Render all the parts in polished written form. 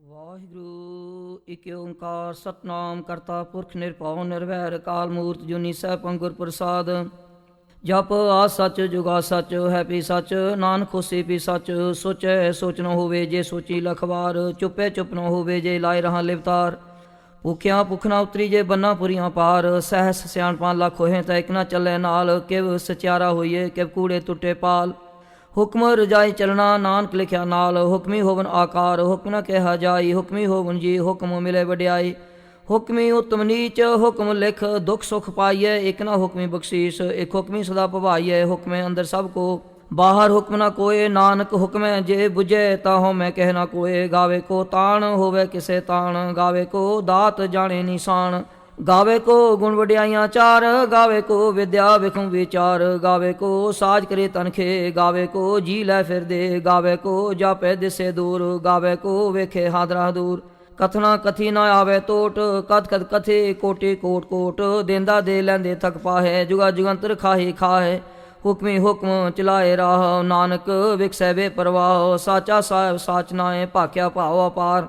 ਵਾਹਿਗੁਰੂ ਇੱਕ ਓੰਕਾਰ ਸਤਨਾਮ ਕਰਤਾ ਪੁਰਖ ਨਿਰਭਉ ਨਿਰਵੈਰ ਅਕਾਲ ਮੂਰਤ ਜੁਨੀ ਸੈਭੰ ਗੁਰ ਪ੍ਰਸਾਦ। ਜਪ ਆ ਸੱਚ ਜੁਗਾ ਸੱਚ ਹੈ ਪੀ ਸੱਚ ਨਾਨਕ ਹੋਸੀ ਪੀ ਸੱਚ। ਸੋਚੈ ਸੋਚ ਨ ਹੋਵੇ ਜੇ ਸੋਚੀ ਲਖਵਾਰ ਚੁੱਪੇ ਚੁੱਪ ਨ ਹੋਵੇ ਜੇ ਲਾਏ ਰਹਾ ਲਿਵਤਾਰ। ਭੁੱਖਿਆ ਭੁੱਖ ਨਾ ਉਤਰੀ ਜੇ ਬੰਨਾ ਪੁਰੀਆਂ ਪਾਰ ਸਹਿਸ ਸਿਆਣਪਾਂ ਲੱਖ ਹੋਏ ਤਾਂ ਇੱਕ ਨਾ ਚੱਲੇ ਨਾਲ। ਕਿਵ ਸਚਿਆਰਾ ਹੋਈਏ ਕਿਵ ਕੂੜੇ ਟੁੱਟੇ ਪਾਲ। ਹੁਕਮ ਰਜਾਈ ਚਲਣਾ ਨਾਨਕ ਲਿਖਿਆ ਨਾਲ। ਹੁਕਮੀ ਹੋਵਨ ਆਕਾਰ ਹੁਕਮ ਨ ਕਿਹਾ ਜਾਈ। ਹੁਕਮੀ ਹੋਵਨ ਜੀ ਹੁਕਮ ਮਿਲੇ ਵਡਿਆਈ। ਹੁਕਮੀ ਉਤਮ ਨੀਚ ਹੁਕਮ ਲਿਖ ਦੁੱਖ ਸੁਖ ਪਾਈਏ। ਇੱਕ ਨਾ ਹੁਕਮੀ ਬਖਸ਼ੀਸ਼ ਇੱਕ ਹੁਕਮੀ ਸਦਾ ਭਵਾਈਏ। ਹੁਕਮੇ ਅੰਦਰ ਸਭ ਕੋ ਬਾਹਰ ਹੁਕਮ ਨਾ ਕੋਏ। ਨਾਨਕ ਹੁਕਮੈ ਜੇ ਬੁਝੇ ਤਾਂ ਹੋ ਮੈਂ ਕਹਿ ਨਾ ਕੋਏ। ਗਾਵੇ ਕੋ ਤਾਣ ਹੋਵੇ ਕਿਸੇ ਤਾਣ ਗਾਵੇ ਕੋ ਦਾਤ ਜਾਣੇ ਨਿਸ਼ਾਨ। ਗਾਵੇ ਕੋ ਗੁਣ ਵਡਿਆਈਆਂ ਚਾਰ ਗਾਵੇ ਕੋ ਵਿਦਿਆ ਵਿਖਮ ਵਿਚਾਰ। ਗਾਵੇ ਕੋ ਸਾਜ ਕਰੇ ਤਨਖੇ ਗਾਵੇ ਕੋ ਜੀ ਲੈ ਫਿਰਦੇ। ਗਾਵੇ ਕੋ ਜਾਪੇ ਦਿਸੇ ਦੂਰ ਗਾਵੇ ਕੋ ਵੇਖੇ ਹਾਦਰਾ ਦੂਰ। ਕਥਨਾ ਕਥੀ ਨਾ ਆਵੇ ਟੋਟ ਕਦ ਕਦ ਕਥੇ ਕੋਟੇ ਕੋਟ ਕੋਟ। ਦੇਂਦਾ ਦੇ ਲੈਂਦੇ ਥਕ ਪਾਹੇ ਜੁਗਾ ਜੁਗੰਤਰ ਖਾਹੀ ਖਾਹੇ। ਹੁਕਮੀ ਹੁਕਮ ਚਲਾਏ ਰਾਹ ਨਾਨਕ ਵਿਖਸੈ ਵੇ ਪਰਵਾਹ। ਸਾਚਾ ਸਾਹਿਬ ਸਾਚ ਨਾਏ ਭਾਖਿਆ ਭਾਵ ਅਪਾਰ।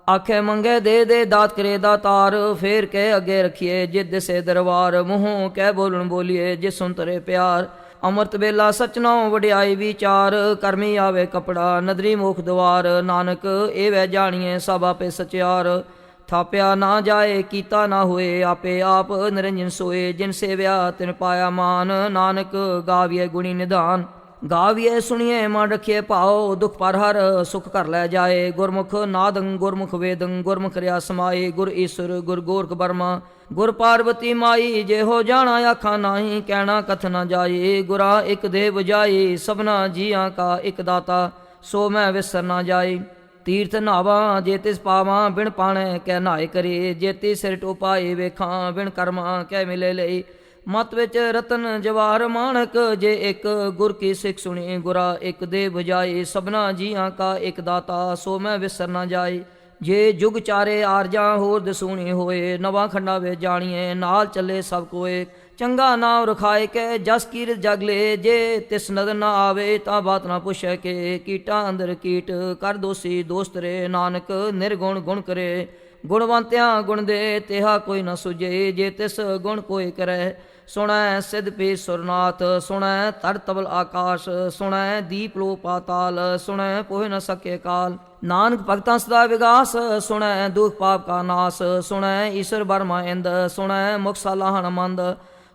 ਆਖੇ ਮੰਗੇ ਦੇ ਦਾਤ ਕਰੇ ਦਾਤਾਰ। ਫੇਰ ਕੇ ਅੱਗੇ ਰਖੀਏ ਜਿਦ ਦਿਸੇ ਦਰਬਾਰ। ਮੂੰਹੋਂ ਕਹਿ ਬੋਲਣ ਬੋਲੀਏ ਜਿਸ ਸੁਨ ਤਰੇ ਪਿਆਰ। ਅੰਮ੍ਰਿਤ ਵੇਲਾ ਸਚਨੋਂ ਵਡਿਆਈ ਵਿਚਾਰ। ਕਰਮੀ ਆਵੇ ਕਪੜਾ ਨਦਰੀ ਮੁਖ ਦਵਾਰ। ਨਾਨਕ ਇਹ ਵੈ ਜਾਣੀਏ ਸਭ ਆਪੇ ਸਚਿਆਰ। ਥਾਪਿਆ ਨਾ ਜਾਏ ਕੀਤਾ ਨਾ ਹੋਏ ਆਪੇ ਆਪ ਨਿਰੰਜਨ ਸੋਏ। ਜਿਨ ਸੇਵਿਆ ਤਿਨ ਪਾਇਆ ਮਾਨ ਨਾਨਕ ਗਾਵੀਏ ਗੁਣੀ ਨਿਧਾਨ। ਗਾਵੀਏ ਸੁਣੀਏ ਮਨ ਰਖੀਏ ਭਾਉ ਦੁਖ ਪਰ ਹਰ ਸੁਖ ਕਰ ਲੈ ਜਾਏ। ਗੁਰਮੁਖ ਨਾਦੰ ਗੁਰਮੁਖ ਵੇਦੰ ਗੁਰਮੁਖ ਰਿਆ ਸਮਾਏ। ਗੁਰ ਈਸ਼ਰ ਗੁਰ ਗੋਰਖ ਬਰਮਾ ਗੁਰ ਪਾਰਵਤੀ ਮਾਈ। ਜੇ ਹੋ ਜਾਣਾ ਆਖਾਂ ਨਾਹੀ ਕਹਿਣਾ ਕਥ ਨਾ ਜਾਏ। ਗੁਰਾ ਇੱਕ ਦੇ ਬੁਝਾਈ ਸਭਨਾ ਜੀਆਂ ਕਾ ਇੱਕ ਦਾਤਾ ਸੋ ਮੈਂ ਵਿਸਰ ਨਾ ਜਾਏ। ਤੀਰਥ ਨਾਵਾਂ ਜੇ ਤਿਸ ਪਾਵਾਂ ਬਿਨ ਪਾਣੈ ਕਹਿ ਨਾਏ ਕਰੇ। ਜੇਤੀ ਸਿਰ ਟੋਪਾਏ ਵੇਖਾਂ ਬਿਨ ਕਰਮਾਂ ਕਹਿ ਮਿਲੇ ਲਈ। ਮਤ ਵਿੱਚ ਰਤਨ ਜਵਾਰ ਮਾਣਕ ਜੇ ਇੱਕ ਗੁਰ ਕੀ ਸਿੱਖ ਸੁਣੀ। ਗੁਰਾ ਇੱਕ ਦੇ ਬੁਝਾਈ ਸਭਨਾ ਜੀਆਂ ਕਾ ਇੱਕ ਦਾਤਾ ਸੋ ਮੈਂ ਵਿਸਰ ਨਾ ਜਾਏ। ਜੇ ਜੁਗ ਚਾਰੇ ਆਰਜਾਂ ਹੋਰ ਦਸੂਣੀ ਹੋਏ। ਨਵਾਂ ਖੰਡਾ ਵੇ ਜਾਣੀਏ ਨਾਲ ਚੱਲੇ ਸਭ ਕੋਏ। ਚੰਗਾ ਨਾਮ ਰਖਾਏ ਕੇ ਜਸ ਕੀਰਤ ਜਗ ਲੇ। ਜੇ ਤਿਸ ਨਦਰ ਨਾ ਆਵੇ ਤਾਂ ਬਾਤ ਨਾ ਪੁੱਛੈ ਕੇ। ਕੀਟਾਂ ਅੰਦਰ ਕੀਟ ਕਰ ਦੋਸੀ ਦੋਸਤ ਰੇ। ਨਾਨਕ ਨਿਰਗੁਣ ਗੁਣ ਕਰੇ ਗੁਣਵੰਤਿਆਂ ਗੁਣ ਦੇ। ਤਿਹਾ ਕੋਈ ਨਾ ਸੁਝੇ ਜੇ ਤਿਸ ਗੁਣ ਕੋਈ ਕਰੈ। ਸੁਣੈ ਸਿਧ ਪੀ ਸੁਰਨਾਥ ਸੁਣੈ ਤਰ ਤਬਲ ਆਕਾਸ਼। ਸੁਣੈ ਦੀਪ ਲੋ ਪਾਤਾਲ ਸੁਣੈ ਪੋਹਿ ਨ ਸਕੇ ਕਾਲ। ਨਾਨਕ ਭਗਤਾਂ ਸਦਾ ਵਿਗਾਸ ਸੁਣੈ ਦੁਖ ਪਾਪ ਕਾ ਨਾਸ। ਸੁਣੈ ਈਸ਼ਰ ਬਰਮਾ ਇੰਦ ਸੁਣੈ ਮੁਖ ਸਾਲਾਹਣ ਮੰਦ।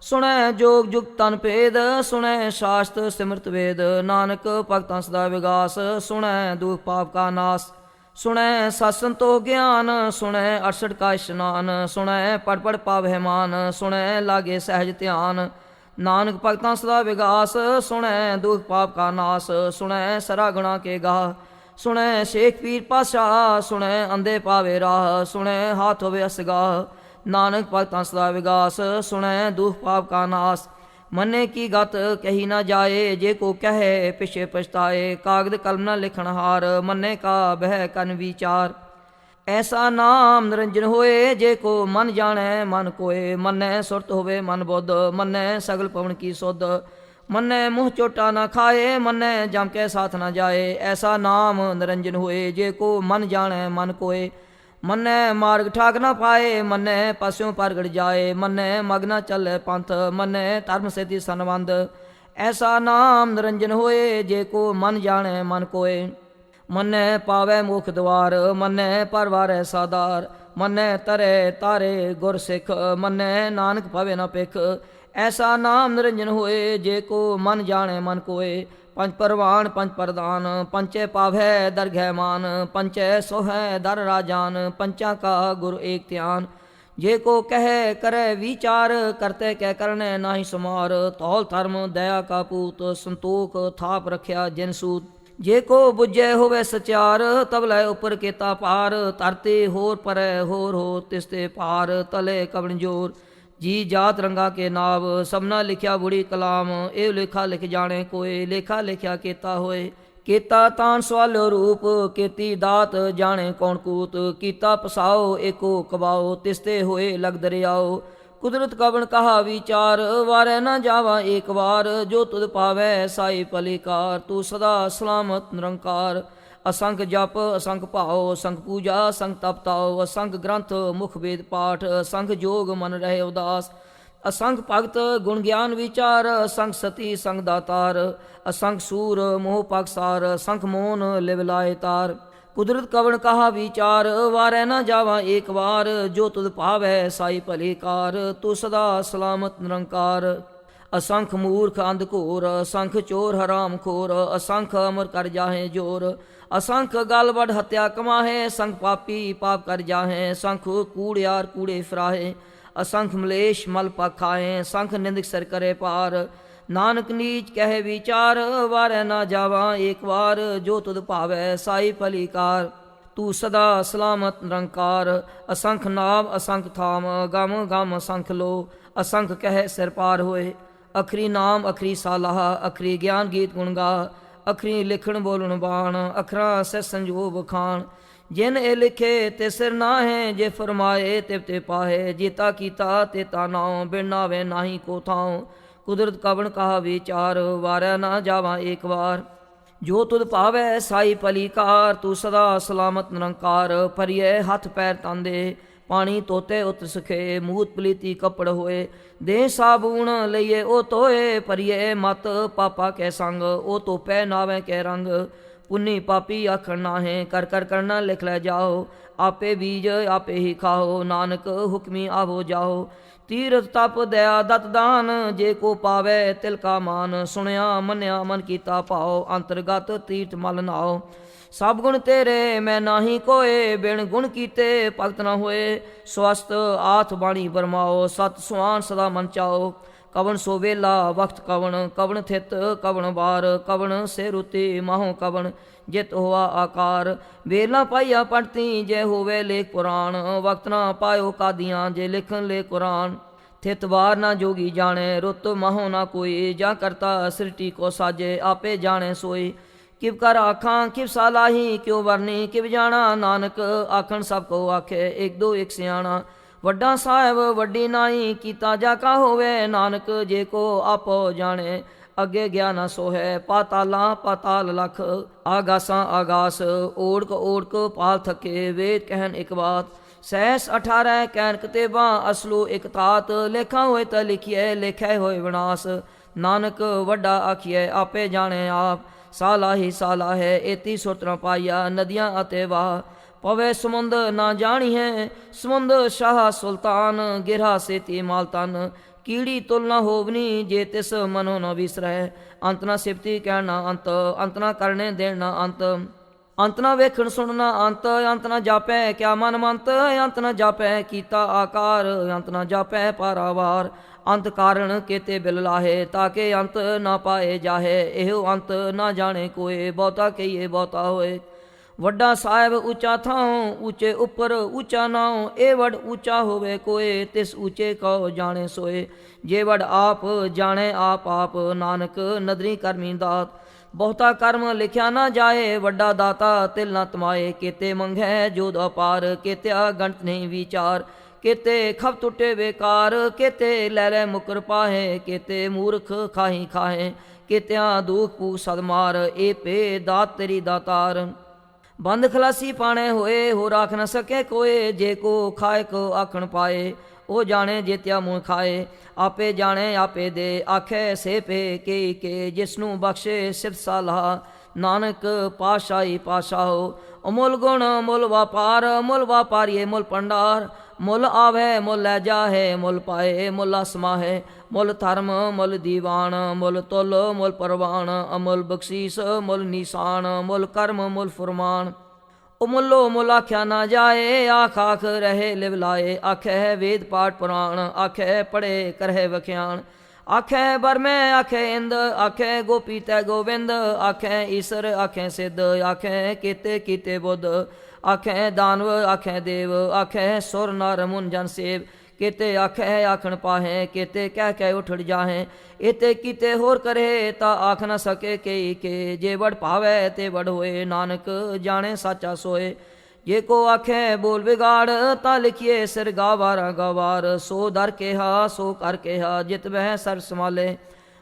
ਸੁਣੈ ਜੋਗ ਜੁਗ ਤਨ ਭੇਦ ਸੁਣੈ ਸ਼ਾਸਤ ਸਿਮਰਤ ਵੇਦ। ਨਾਨਕ ਭਗਤਾਂ ਸਦਾ ਵਿਗਾਸ ਸੁਣੈ ਦੁਖ ਪਾਪ ਕਾ ਨਾਸ। ਸੁਣੈ ਸਤ ਸੰਤੋਖ ਗਿਆਨ ਸੁਣੈ 68 ਕਾ ਇਸ਼ਨਾਨ। ਸੁਣੈ ਪੜ ਪੜ ਪਾਵਹਿ ਮਾਨ ਸੁਣੈ ਲਾਗੇ ਸਹਿਜ ਧਿਆਨ। ਨਾਨਕ ਭਗਤਾਂ ਸਦਾ ਵਿਗਾਸ ਸੁਣੈ ਦੁਖ ਪਾਪ ਕਾ ਨਾਸ। ਸੁਣੈ ਸਰਾ ਗੁਣਾ ਕੇ ਗਾਹ ਸੁਣੈ ਸ਼ੇਖ ਪੀਰ ਪਾਸ਼ਾ। ਸੁਣੈ ਅੰਧੇ ਪਾਵੇ ਰਾਹ ਸੁਣੈ ਹਾਥ ਹੋਵੇ ਅਸਗਾਹ। ਨਾਨਕ ਭਗਤਾਂ ਸਦਾ ਵਿਗਾਸ ਸੁਣੈ ਦੁਖ ਪਾਪ ਕਾ ਨਾਸ। ਮੰਨੇ ਕੀ ਗਤ ਕਹੀ ਨਾ ਜਾਏ ਜੇ ਕੋ ਕਹੇ ਪਿਛੇ ਪਛਤਾਏ। ਕਾਗਦ ਕਲਮ ਨਾ ਲਿਖਣ ਹਾਰ ਮੰਨੇ ਕਾ ਬਹਿ ਕਨ ਵਿਚਾਰ। ਐਸਾ ਨਾਮ ਨਿਰੰਜਨ ਹੋਏ ਜੇ ਕੋ ਮਨ ਜਾਣੈ ਮਨ ਕੋਏ। ਮੰਨੈ ਸੁਰਤ ਹੋਵੇ ਮਨ ਬੁੱਧ ਮੰਨੈ ਸਗਲ ਪਵਨ ਕੀ ਸੁਧ। ਮੰਨੈ ਮੂੰਹ ਚੋਟਾ ਨਾ ਖਾਏ ਮੰਨੈ ਜਮ ਕੇ ਸਾਥ ਨਾ ਜਾਏ। ਐਸਾ ਨਾਮ ਨਿਰੰਜਨ ਹੋਏ ਜੇ ਕੋ ਮਨ ਜਾਣੈ ਮਨ ਕੋਏ। ਮੰਨੈ ਮਾਰਗ ਠਾਕ ਨਾ ਪਾਏ ਮੰਨੈ ਪਾਸਿਓਂ ਪ੍ਰਗਟ ਜਾਏ। ਮੰਨੈ ਮਗ ਨਾ ਚੱਲੇ ਪੰਥ ਮੰਨੈ ਧਰਮ ਸੇਤੀ ਸੰਬੰਧ। ਐਸਾ ਨਾਮ ਨਿਰੰਜਨ ਹੋਏ ਜੇ ਕੋ ਮਨ ਜਾਣੈ ਮਨ ਕੋਏ। ਮੰਨੈ ਪਾਵੈ ਮੁਖ ਦਵਾਰ ਮੰਨੈ ਪਰਵਾਰੈ ਸਾਦਾਰ। ਮੰਨੈ ਤਰੇ ਤਾਰੇ ਗੁਰ ਸਿੱਖ ਮੰਨੈ ਨਾਨਕ ਪਵੇ ਨਾ ਪਿਖ। ਐਸਾ ਨਾਮ ਨਿਰੰਜਨ ਹੋਏ ਜੇ ਕੋ ਮਨ ਜਾਣੈ ਮਨ ਕੋਏ। ਪੰਜ ਪਰਵਾਨ ਪੰਜ ਪ੍ਰਦਾਨ ਪੰਚੇ ਪਾਵੈ ਦਰਗਹਿ ਮਾਨ। ਪੰਚੈ ਸੋਹੈ ਦਰ ਰਾਜਾਨ ਪੰਚਾਂ ਕਾ ਗੁਰ ਏਕ ਧਿਆਨ। ਜੇ ਕੋ ਕਹੈ ਕਰੈ ਵਿਚਾਰ ਕਰਤੇ ਕਹਿ ਕਰਨੈ ਨਾਹੀ ਸਮਾਰ। ਧੌਲ ਧਰਮ ਦਇਆ ਕਾ ਪੂਤ ਸੰਤੋਖ ਥਾਪ ਰਖਿਆ ਜਿਨ ਸੂਤ। ਜੇ ਕੋ ਬੁਝੈ ਹੋਵੇ ਸਚਿਆਰ ਤਬ ਲੈ ਉਪਰ ਕੀਤਾ ਪਾਰ। ਧਰਤੀ ਹੋਰ ਪਰੈ ਹੋਰ ਹੋ ਤਿਸਤੇ ਪਾਰ ਤਲੇ ਕਵਣ ਜੋਰ। ਜੀ ਜਾਤ ਰੰਗਾ ਕੇ ਨਾਵ ਸਭਨਾ ਲਿਖਿਆ ਬੁੜੀ ਕਲਾਮ। ਇਹ ਲੇਖਾ ਲਿਖ ਜਾਣੇ ਕੋਏ ਲੇਖਾ ਲਿਖਿਆ ਕੀਤਾ ਹੋਏ। ਕੀਤਾ ਤਾਨ ਸਵਾਲਿਓ ਰੂਪ ਕੀਤੀ ਦਾਤ ਜਾਣੇ ਕੌਣ ਕੂਤ। ਕੀਤਾ ਪਸਾਓ ਏਕੋ ਕਬਾਓ ਤਿਸਤੇ ਹੋਏ ਲਗ ਦਰਿਆਓ। ਕੁਦਰਤ ਕਵਣ ਕਹਾ ਵਿਚਾਰ ਵਾਰੈ ਨਾ ਜਾਵਾ ਏਕ ਵਾਰ। ਜੋ ਤੁਧ ਪਾਵੈ ਸਾਈ ਭਲੀ ਕਾਰ ਤੂੰ ਸਦਾ ਸਲਾਮਤ ਨਿਰੰਕਾਰ। ਅਸੰਖ ਜਪ ਅਸੰਖ ਭਾਉ, ਅਸੰਖ ਪੂਜਾ ਅਸੰਖ ਤਪ ਤਾਉ, ਅਸੰਖ ਗ੍ਰੰਥ ਮੁਖ ਵੇਦ ਪਾਠ, ਅਸੰਖ ਜੋਗ ਮਨ ਰਹੇ ਉਦਾਸ, ਅਸੰਖ ਭਗਤ ਗੁਣ ਗਿਆਨ ਵਿਚਾਰ, ਅਸੰਖ ਸਤੀ ਸੰਗ ਦਾਤਾਰ, ਅਸੰਖ ਸੂਰ ਮੋਹ ਪਗਸਾਰ, ਅਸੰਖ ਮੋਨ ਲਿਵ ਲਾਏ ਤਾਰ। ਕੁਦਰਤ ਕਵਣ ਕਹਾ ਵਿਚਾਰ, ਵਾਰੈ ਨਾ ਜਾਵਾ ਏਕ ਵਾਰ, ਜੋ ਤੁਧ ਭਾਵੈ ਸਾਈ ਭਲੇ ਕਾਰ, ਤੂੰ ਸਦਾ ਸਲਾਮਤ ਨਿਰੰਕਾਰ। ਅਸੰਖ ਮੂਰਖ ਅੰਧ ਘੋਰ, ਅਸੰਖ ਚੋਰ ਹਰਾਮ ਖੋਰ, ਅਸੰਖ ਅਮਰ ਕਰ ਜਾਹੇ ਜੋਰ, ਅਸੰਖ ਗਲ ਵਡ ਹਤਿਆ ਕਮਾਹੇ, ਅਸੰਖ ਪਾਪੀ ਪਾਪ ਕਰ ਜਾਹੇ, ਅਸੰਖ ਕੂੜਿਆਰ ਕੂੜੇ ਫਰਾਹੇ, ਅਸੰਖ ਮਲੇਸ਼ ਮਲ ਪਖਾਹੇ, ਅਸੰਖ ਨਿੰਦਕ ਸਰ ਕਰੇ ਪਾਰ। ਨਾਨਕ ਨੀਚ ਕਹਿ ਵਿਚਾਰ, ਵਾਰੈ ਨਾ ਜਾਵਾ ਏਕ ਵਾਰ, ਜੋ ਤੁਧ ਭਾਵੈ ਸਾਈ ਭਲੀ ਕਾਰ, ਤੂੰ ਸਦਾ ਸਲਾਮਤ ਨਿਰੰਕਾਰ। ਅਸੰਖ ਨਾਮ ਅਸੰਖ ਥਾਮ, ਗਮ ਗਮ ਅਸੰਖ ਲੋ, ਅਸੰਖ ਕਹਿ ਸਿਰ ਪਾਰ ਹੋਏ। ਅਖਰੀ ਨਾਮ ਅਖਰੀ ਸਾਲਾਹ, ਅਖਰੀ ਗਿਆਨ ਗੀਤ ਗੁਣ ਗਾ, ਅਖਰੀ ਲਿਖਣ ਬੋਲਣ ਬਾਣ, ਅਖਰਾਂ ਸਹਿ ਸੰਜੋਗ ਬਖਾਣ। ਜਿਨ ਇਹ ਲਿਖੇ ਤੇ ਸਿਰ ਨਾਹੇ, ਜੇ ਫਰਮਾਏ ਤਿਵ ਤੇ ਪਾਹੇ, ਜੀਤਾ ਕੀਤਾ ਤੇ ਤਾ ਨਾਉ, ਬਿਨ ਨਾਵੇ ਨਾਹੀ ਕੋ ਥਾਉ। ਕੁਦਰਤ ਕਵਣ ਕਹਾ ਵਿਚਾਰ, ਵਾਰੈ ਨਾ ਜਾਵਾ ਏਕ ਵਾਰ, ਜੋ ਤੁਧ ਭਾਵੈ ਸਾਈ ਭਲੀ ਕਾਰ, ਤੂੰ ਸਦਾ ਸਲਾਮਤ ਨਿਰੰਕਾਰ। ਭਰੀਏ ਹੱਥ ਪੈਰ ਤਾਂਦੇ, ਪਾਣੀ ਤੋਤੇ ਉਤ ਸਖੇ, ਮੂਤ ਪਲੀਤੀ ਕੱਪੜ ਹੋਏ, ਦੇ ਸਾਬੂਣ ਲਈਏ ਉਹ ਧੋਏ। ਭਰੀਏ ਮਤ ਪਾਪਾ ਕੈ ਸੰਗ, ਉਹ ਧੋਪੈ ਨਾਵੇਂ ਕੈ ਰੰਗ, ਪੁੰਨੀ ਪਾਪੀ ਆਖਣ ਨਾਹੇ, ਕਰ ਕਰ ਕਰਨਾ ਲਿਖ ਲੈ ਜਾਓ, ਆਪੇ ਬੀਜ ਆਪੇ ਹੀ ਖਾਓ, ਨਾਨਕ ਹੁਕਮੀ ਆਵੋ ਜਾਓ। ਤੀਰਥ ਤਪ ਦਇਆ ਦਤ ਦਾਨ, ਜੇ ਕੋ ਪਾਵੈ ਤਿਲ ਕਾ ਮਾਨ, ਸੁਣਿਆ ਮੰਨਿਆ ਮਨ ਕੀਤਾ ਭਾਉ, ਅੰਤਰਗਤ ਤੀਰਥ ਮਲ ਨਾਓ। ਸਭ ਗੁਣ ਤੇਰੇ ਮੈਂ ਨਾਹੀ ਕੋਏ, ਬਿਨ ਗੁਣ ਕੀਤੇ ਭਗਤ ਨਾ ਹੋਏ। ਸਵਸਤ ਆਥ ਬਾਣੀ ਬਰਮਾਓ, ਸਤ ਸੁਆਨ ਸਦਾ ਮਨ ਚਾਓ। ਕਵਣ ਸੋ ਵੇਲਾ ਵਕਤ ਕਵਣ, ਕਵਣ ਥਿਤ ਕਵਣ ਵਾਰ, ਕਵਣ ਸੇ ਰੁਤੀ ਮਾਹੋ ਕਵਣ, ਜਿਤ ਹੋਆ ਆਕਾਰ। ਵੇਲਾ ਪਾਈਆ ਪੜਤੀ ਜੇ ਹੋਵੇ ਲੇਖ ਪੁਰਾਣ, ਵਕਤ ਨਾ ਪਾਇਓ ਕਾਦੀਆਂ ਜੇ ਲਿਖਣ ਲੇ ਕੁਰਾਨ। ਥਿਤ ਵਾਰ ਨਾ ਜੋਗੀ ਜਾਣੇ, ਰੁੱਤ ਮਾਹੋ ਨਾ ਕੋਈ, ਜਾਂ ਕਰਤਾ ਸ੍ਰਿਸ਼ਟੀ ਕੋ ਸਾਜੇ, ਆਪੇ ਜਾਣੇ ਸੋਈ। ਕਿਵ ਕਰ ਆਖਾਂ ਕਿਵ ਸਾਲਾਹੀ, ਕਿਉ ਵਰਨੀ ਕਿਵ ਜਾਣਾ, ਨਾਨਕ ਆਖਣ ਸਭ ਕੋ ਆਖੇ, ਇੱਕ ਦੋ ਇੱਕ ਸਿਆਣਾ। ਵੱਡਾ ਸਾਹਿਬ ਵੱਡੀ ਨਾਈ, ਕੀਤਾ ਜਾ ਕਾ ਹੋਵੇ, ਨਾਨਕ ਜੇ ਕੋ ਆਪੋ ਜਾਣੇ, ਅੱਗੇ ਗਿਆ ਨਾ ਸੋਹੈ। ਪਾਤਾਲਾਂ ਪਾਤਾਲ ਲਖ, ਆਗਾਸਾਂ ਆਗਾਸ, ਓੜਕ ਓੜਕ ਪਾਲ ਥਕੇ, ਵੇਦ ਕਹਿਣ ਇੱਕ ਬਾਤ। ਸਹਿਸ 18 ਕਹਿਣ ਕਤੇਬਾਂ, ਅਸਲੂ ਇੱਕ ਤਾਤ, ਲੇਖਾਂ ਹੋਏ ਤਾਂ ਲਿਖੀਏ, ਲੇਖੇ ਹੋਏ ਵਿਨਾਸ਼। ਨਾਨਕ ਵੱਡਾ ਆਖੀਏ ਆਪੇ ਜਾਣੇ ਆਪ, ਸਾਲਾ ਹੀ ਸਾਲਾ ਹੈ ਏਤੀ ਸੁਰਤ ਨਾ ਪਾਈਆ, ਨਦੀਆਂ ਅਤੇ ਵਾਹ। ਪਵੇ ਸਮੁੰਦ ਨਾ ਜਾਣੀ ਹੈ, ਸਮੁੰਦ ਸ਼ਾਹ ਸੁਲਤਾਨ, ਗਿਰਾ ਸੇਤੀ ਮਾਲ ਤਨ, ਕੀੜੀ ਤੁਲ ਨਾ ਹੋਵਨੀ, ਜੇ ਤਿਸ ਮਨੋ ਨ ਵਿਸਰੈ। ਅੰਤ ਨਾ ਸਿਫਤੀ ਕਹਿਣਾ ਅੰਤ, ਅੰਤ ਨਾ ਕਰਨੇ ਦੇਣਾ ਅੰਤ, ਅੰਤ ਨਾ ਵੇਖਣ ਸੁਣਨਾ ਅੰਤ, ਅੰਤ ਨਾ ਜਾਪੈ ਕਿਆ ਮਨ ਮੰਤ, ਅੰਤ ਨਾ ਜਾਪੈ ਕੀਤਾ ਆਕਾਰ, ਅੰਤ ਨਾ ਜਾਪੈ ਪਾਰਾਵਾਰ। ਅੰਤ ਕਾਰਣ ਕੇਤੇ ਬਿਲ ਲਾਹੇ, ਤਾਕੇ ਅੰਤ ਨਾ ਪਾਏ ਜਾਹੇ, ਇਹੋ ਅੰਤ ਨਾ ਜਾਣੇ ਕੋਏ, ਬਹੁਤਾ ਕਹੀਏ ਬਹੁਤਾ ਹੋਏ। ਵੱਡਾ ਸਾਹਿਬ ਉੱਚਾ ਥਾਉ, ਉੱਚੇ ਉੱਪਰ ਉੱਚਾ ਨਾਉ, ਇਹ ਵਡ ਉੱਚਾ ਹੋਵੇ ਕੋਏ, ਤਿਸ ਉੱਚੇ ਕਉ ਜਾਣੇ ਸੋਏ। ਜੇ ਵਡ ਆਪ ਜਾਣੇ ਆਪ ਆਪ, ਨਾਨਕ ਨਦਰੀ ਕਰਮੀ ਦਾਤ। ਬਹੁਤਾ ਕਰਮ ਲਿਖਿਆ ਨਾ ਜਾਏ, ਵੱਡਾ ਦਾਤਾ ਤਿਲ ਨਾ ਤਮਾਏ। ਕੇਤੇ ਮੰਗੈ ਜੋਦ ਅਪਾਰ, ਕੇਤਿਆ ਗਣਤ ਨਹੀਂ ਵਿਚਾਰ। ਕੇਤੇ ਖਬ ਟੁੱਟੇ ਬੇਕਾਰ, ਕੇਤੇ ਲੈ ਲੈ ਮੁਕਰ ਪਾਹੇ। ਕੇਤੇ ਮੂਰਖ ਖਾਹੀ ਖਾਹੇ, ਕੇਤਿਆਂ ਦੁਖ ਪੂਖ ਸਦ ਮਾਰ। ਇਹ ਪੇ ਦਾਤ ਤੇਰੀ ਦਾਤਾਰ, ਬੰਦ ਖਲਾਸੀ ਪਾਣੇ ਹੋਏ, ਹੋ ਰਾਖ ਨਾ ਸਕੇ ਕੋਏ। ਜੇ ਕੋ ਖਾਏ ਕੋ ਆਖਣ ਪਾਏ, ਉਹ ਜਾਣੇ ਜੇਤਿਆ ਮੂੰਹ ਖਾਏ। ਆਪੇ ਜਾਣੇ ਆਪੇ ਦੇ, ਆਖੇ ਸੇ ਪੇ ਕੇ ਜਿਸਨੂੰ ਬਖਸ਼ੇ ਸਿਫਤ ਸਲਾਹ। ਨਾਨਕ ਪਾਸ਼ਾਹੀ ਪਾਸ਼ਾਹੋ, ਅਮੁੱਲ ਗੁਣ ਮੁੱਲ ਵਾਪਾਰ। ਮੁੱਲ ਵਾਪਾਰੀਏ ਮੁੱਲ ਭੰਡਾਰ, ਮੁੱਲ ਆਵੇ ਮੁੱਲ ਲੈ ਜਾਹੇ। ਮੁੱਲ ਪਾਏ ਮੁੱਲ ਅਸਮਾਹੇ, ਮੁੱਲ ਧਰਮ ਮੁੱਲ ਦੀਵਾਨ। ਮੁੱਲ ਤੁਲ ਮੁੱਲ ਪਰਵਾਨ, ਅਮੁੱਲ ਬਖਸ਼ੀਸ ਮੁੱਲ ਨਿਸ਼ਾਨ। ਮੁੱਲ ਕਰਮ ਮੁੱਲ ਫੁਰਮਾਨ, ਉਹ ਮੁੱਲੋ ਮੁੱਲ ਆਖਿਆ ਨਾ ਜਾਏ। ਆਖ ਆਖ ਰਹੇ ਲਿਵ ਲਾਏ, ਆਖੇ ਵੇਦ ਪਾਠ ਪੁਰਾਣ। ਆਖੇ ਪੜ੍ਹੇ ਕਰਹਿ ਵਖਿਆਣ, ਆਖੇ ਬਰਮੈ ਆਖੇ ਇੰਦ। ਆਖੇ ਗੋਪੀ ਤੈ ਗੋਬਿੰਦ, ਆਖੇ ਈਸਰ ਆਖੇ ਸਿੱਧ। ਆਖੇ ਕੀਤੇ ਕੀਤੇ ਬੁੱਧ, ਆਖੇ ਦਾਨਵ ਆਖੇ ਦੇਵ। ਆਖੇ ਸੁਰ ਨਰ ਮੁਨ ਜਨ ਸੇਵ, ਕੇਤੇ ਆਖੇ ਆਖਣ ਪਾਹੇ। ਕੇਤੇ ਕਹਿ ਕਹਿ ਉਠੜ ਜਾਹੇ, ਇਤੇ ਕੀਤੇ ਹੋਰ ਕਰੇ। ਤਾਂ ਆਖ ਨਾ ਸਕੇ ਕਈ ਕੇ, ਜੇ ਵਡ ਭਾਵੈ ਤੇ ਵਡ ਹੋਏ। ਨਾਨਕ ਜਾਣੇ ਸਾਚਾ ਸੋਏ, ਜੇ ਕੋ ਆਖੇ ਬੋਲ ਵਿਗਾੜ। ਤਾਂ ਲਿਖੀਏ ਸਿਰ ਗਾਵਾਰਾ ਗਵਾਰ। ਸੋ ਦਰ ਕਿਹਾ ਸੋ ਕਰ ਕਿਹਾ, ਜਿਤ ਬਹਿ ਸਰ ਸਮਾਲੇ।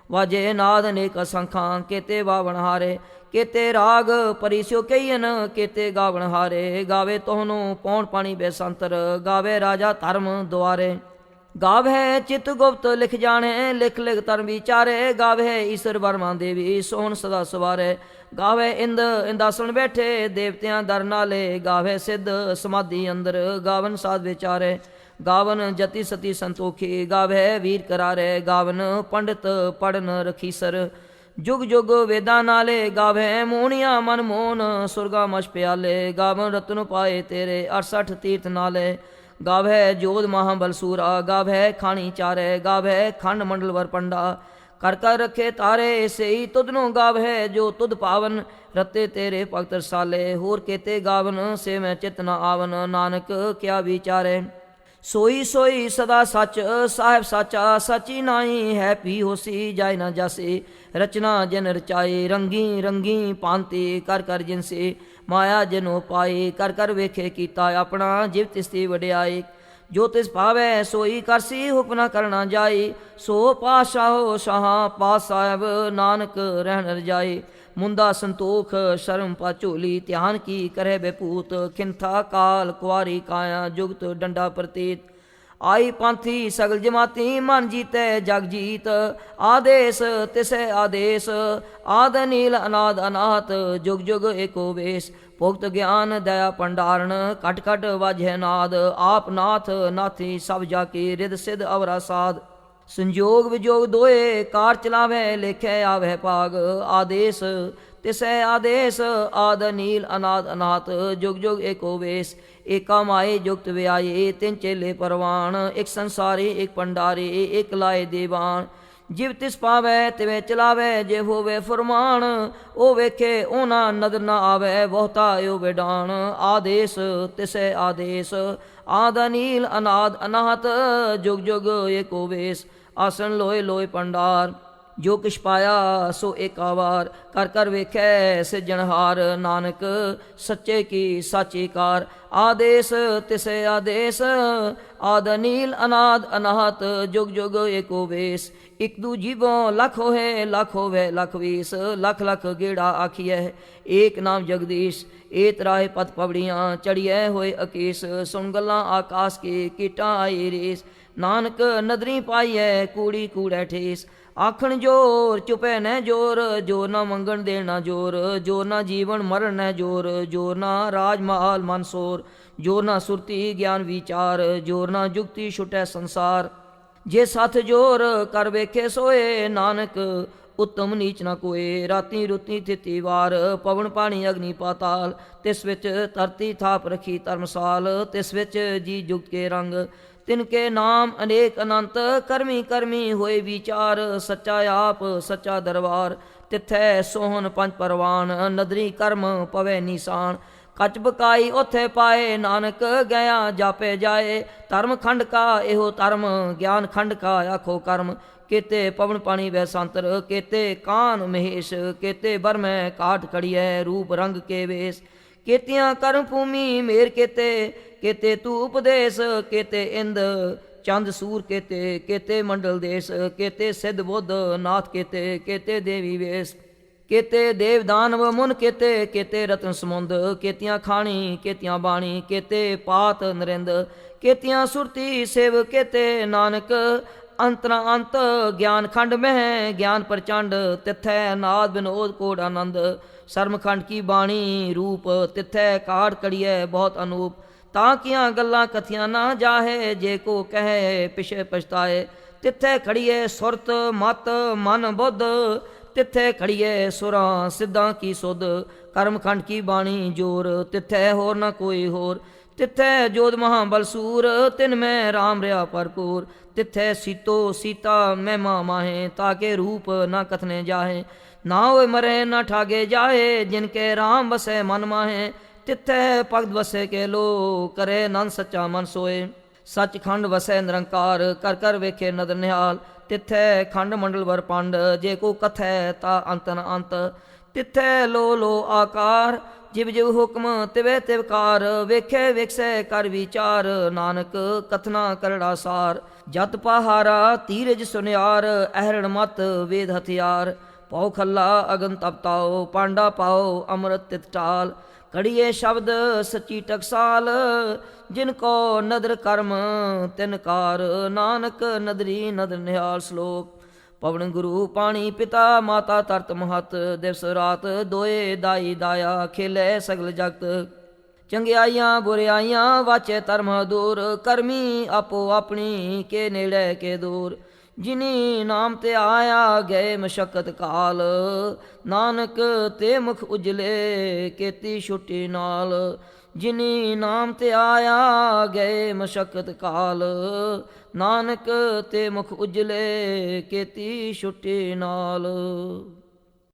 ਵਾਜੇ ਨਾਦ ਅਨੇਕ ਅਸੰਖਾਂ, ਕੇਤੇ ਵਾਵਣ ਹਾਰੇ। केते राग परिस्यो कईन केते गावण हारे। गावे तोहनु पौण पाणी बेसंतर गावे राजा धर्म द्वारे। गावे चित गुप्त लिख जाने लिख लिख धर्म विचारे। गावे ईश्वर वर्मा देवी सोहन सदा सवारे। गावे इंद इंदासन बैठे देवतियां दर नाले। गावे सिद्ध समाधि अंदर गावन साध विचारे। गावन जति सती संतोखी गावे वीर करारे। गावन पंडित पढ़न रखीसर जुग जुग वेदा नाले। गावे मोहनिया मन मोहन सुरगा मश प्याले। गावन रतन पाए तेरे 68 तीर्थ नाले। गावे जोध महाबलसूरा गावे खानी चारे। गावे खंड मंडल वर पंडा कर कर रखे तारे। से ही तुदनो गावे जो तुद पावन रते तेरे भगत रसाले। होर केते गावन से मैं चित न आवन नानक क्या विचारे। सोई सोई सदा सच साहिब साचा सची नाई है पी होसी जाय न जासी। रचना जिन रचाई रंगी रंगी पांति कर कर जिनसे। माया जिनो पाई कर कर वेखे कीता अपना जिव तिसती वड्याई। जो तिस पावै सोई करसी हुक्म न करना जाई। सो पाशाहो शाह पास साहब नानक रहन रजाई। मुंदा संतोख शर्म पाचोली ध्यान की करे बेपूत। खिंथा काल कुआरी काया जुगत डंडा प्रतीत। आई पांथी सगल जमाती मन जीते जग जीत। आदेश तिसे आदेश आद नील अनाद अनाहत जुग जुग एको वेश। भुगत ज्ञान दया भंडारण कट कट वाजह नाद। आप नाथ नाथी सब जाकी रिद सिद्ध अवरा साध। संजोग विजोग दोए कार चलावे लेखे आवे भाग। आदेश तिसै आदेश आद नील अनाद अनाथ जुग जुग एको वेश। एका माए जुगत व्याये तिन चेले परवान। एक संसारी एक पंडारी एक लाए दीवान। जिव तिस पावै तिवें चलावे जे होवे फरमान। ओ वेखे ओना नदर न आवे बहुता यो बेडान। आदेश तिसै आदेश आद नील अनाद अनाहत जुग जुग एको वेश। आसन लोए लोए पंडार जो किश पाया सो एकावार। कर कर वेखै सिरजनहार नानक सच्चे की साची कार। आदेश तिसे आदेश आद नील अनाद अनाहत जुग जुग एको वेश। एक दू जीवों लख होए लख होवे लख वीस। लख लख गेड़ा आखिए एक नाम जगदीश। एत राहे पत पवड़ियाँ चढ़िए होए अकीस। सुन गल्लां आकाश की कीटा आई रेस। नानक नदरी पाइए कूड़ी कूड़े ठेस। आखण जोर चुपे न जोर जोर ना मंगण देना जोर। जोर ना जीवन मरण न जोर जोर ना राज महल मनसोर। जोर ना सुरती ज्ञान विचार जोर ना जुगती छुटै संसार। जे साथ जोर कर वेखे सोए नानक उत्तम नीच न कोए। राती रुती थिति वार पवन पानी अग्नि पाताल। तिस विच धरती थाप रखी धर्मसाल। तिस विच जी जुगत के रंग तिनके नाम अनेक अनंत। करमी करमी होए विचार सच्चा आप सच्चा दरबार। तिथै सोहन पंच परवान नदरी कर्म पवे निशान। कच बकाई ओथे पाए नानक गया जापे जाए। धर्म खंड का एहो धर्म ज्ञान खंड का आखो कर्म। केते पवन पानी वै सांतर केते कान महेश। केते बर में काट खड़िए रूप रंग के वेश। केतियां कर्म भूमि मेर केते केते तू उपदेश। केते इंद चंद सूर केते केते मंडल देश। केते सिद्ध बुद्ध नाथ केते केते देवी वेश। केते देव दानव मुन केते केते रत्न समुंद। केतियां खानी केतियां बाणी केते पात नरिंद। केतियां सुरती सेव केते नानक अंतना अंत। ज्ञान खंड में ज्ञान प्रचंड तिथै नाद विनोद कोड आनंद। शर्मखंड की बाणी रूप तिथै काड़ कड़िए बहुत अनूप। ताकियां गल्लां कथियां ना जाहे जे को कहे पिछे पछताए। तिथै खड़िए सुरत मत मन बुद्ध। तिथै खड़िए सुरां सिद्धां की सुध। कर्मखंड की बाणी जोर तिथै होर न कोई होर। तिथै जोध महाबलसूर तिन में राम रहा भरपूर। तिथै सीतो सीता महिमा माहे ताके रूप न कथने जाहे। ना होए मरे न ठागे जाए जिनके राम बसे मन माहे। तिथै भगत बसे के लो करे नंद सच्चा मन सोए। सचखंड वसै निरंकार कर कर वेखे नदर निहाल। तिथै खंड मंडल वर पंड जे को कथै ता अंत न अंत। तिथै लो लो आकार जिव जिव हुक्म तिवे तिवकार। वेखे वेखसै कर विचार नानक कथना करड़ा सार। जत पहारा तीरज सुनियार अहरण मत वेद हथियार। ਪਉ ਖੱਲਾ ਅਗਨ ਤਪਤਾਓ, ਪਾਂਡਾ ਪਾਓ ਅੰਮ੍ਰਿਤ ਤਿਤ ਟਾਲ। ਕੜੀਏ ਸ਼ਬਦ ਸੱਚੀ ਟਕਸਾਲ, ਜਿਨ ਕੋ ਨਦਰ ਕਰਮ ਤਿਨ ਕਾਰ, ਨਾਨਕ ਨਦਰੀ ਨਦਰ ਨਿਹਾਲ। ਸ਼ਲੋਕ। ਪਵਨ ਗੁਰੂ ਪਾਣੀ ਪਿਤਾ, ਮਾਤਾ ਤਰਤ ਮਹਤ, ਦਿਵਸ ਰਾਤ ਦੋਏ ਦਾਈ ਦਾਇਆ, ਖੇਲੇ ਸਗਲ ਜਗਤ। ਚੰਗਿਆਈਆਂ ਬੁਰਿਆਈਆਂ ਵਾਚੇ ਧਰਮ ਦੂਰ, ਕਰਮੀ ਆਪੋ ਆਪਣੀ ਕੇ ਨੇੜੇ ਕੇ ਦੂਰ। ਜਿਨੀ ਨਾਮ ਤੇ ਆਇਆ ਗਏ ਮਸ਼ਕਤ ਕਾਲ, ਨਾਨਕ ਤੇ ਮੁਖ ਉਜਲੇ ਕੀਤੀ ਛੁੱਟੀ ਨਾਲ। ਜਿਨੀ ਨਾਮ ਤੇ ਆਇਆ ਗਏ ਮਸ਼ਕਤ ਕਾਲ, ਨਾਨਕ ਤੇ ਮੁਖ ਉਜਲੇ ਕੀਤੀ ਛੁੱਟੀ ਨਾਲ।